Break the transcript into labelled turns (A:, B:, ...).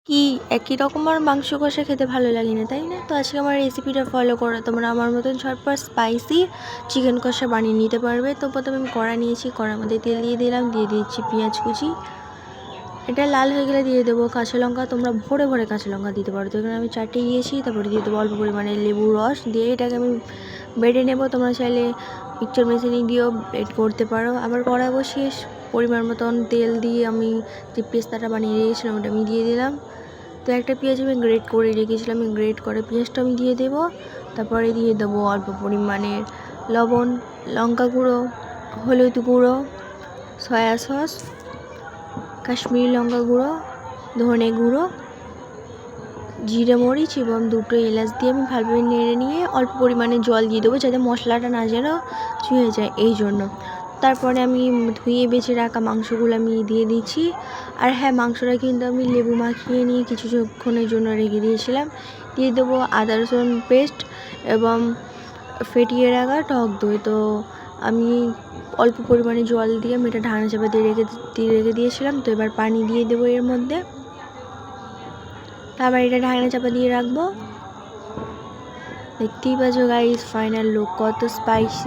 A: কি একই রকম আর মাংস কষা খেতে ভালো লাগে না, তাই না? তো আজকে আমার রেসিপিটা ফলো করে তোমরা আমার মতন ঝটপট স্পাইসি চিকেন কষা বানিয়ে নিতে পারবে। তো প্রথমে আমি কড়া নিয়েছি, কড়ার মধ্যে তেল দিয়ে দিলাম, দিয়ে দিচ্ছি পেঁয়াজ কুচি। এটা লাল হয়ে গেলে দিয়ে দেবো কাঁচা লঙ্কা। তোমরা ভরে ভরে কাঁচা লঙ্কা দিতে পারো। তো এখানে আমি 4টে দিয়েছি। তারপরে দিয়ে দেবো অল্প পরিমাণে লেবুর রস, দিয়ে এটাকে আমি বেটে নেবো। তোমরা চাইলে মিক্সচার মেশিনে দিয়েও বেট করতে পারো। আবার কড়া বসিয়ে পরিমাণ মতন তেল দিয়ে আমি যে পেস্তাটা বানিয়ে রেখেছিলাম ওটা আমি দিয়ে দিলাম। তো একটা পেঁয়াজ আমি গ্রেট করে রেখেছিলাম, আমি গ্রেট করে পেঁয়াজটা আমি দিয়ে দেবো। তারপরে দিয়ে দেবো অল্প পরিমাণের লবণ, লঙ্কা গুঁড়ো, হলুদ গুঁড়ো, সয়া সস, কাশ্মীরি লঙ্কা গুঁড়ো, ধনে গুঁড়ো, জিরে মরিচ এবং 2টো এলাচ দিয়ে আমি ভালোভাবে নেড়ে নিয়ে অল্প পরিমাণে জল দিয়ে দেবো, যাতে মশলাটা না যেন ছুঁয়ে যায়, এই জন্য। তারপরে আমি ধুয়ে বেছে রাখা মাংসগুলো আমি দিয়ে দিচ্ছি। আর হ্যাঁ, মাংসটা কিন্তু আমি লেবু মাখিয়ে নিয়ে কিছুক্ষণের জন্য রেখে দিয়েছিলাম। দিয়ে দেবো আদা রসুন পেস্ট এবং ফেটিয়ে রাখা টক দই। তো আমি অল্প পরিমাণে জল দিয়ে আমি এটা ঢাকনা চাপা দিয়ে রেখে দিয়েছিলাম। তো এবার পানি দিয়ে দেবো এর মধ্যে। তারপর এটা ঢাকনা চাপা দিয়ে রাখবো। দেখতেই পাচ্ছ গাইস, ফাইনাল লুক কত স্পাইসি।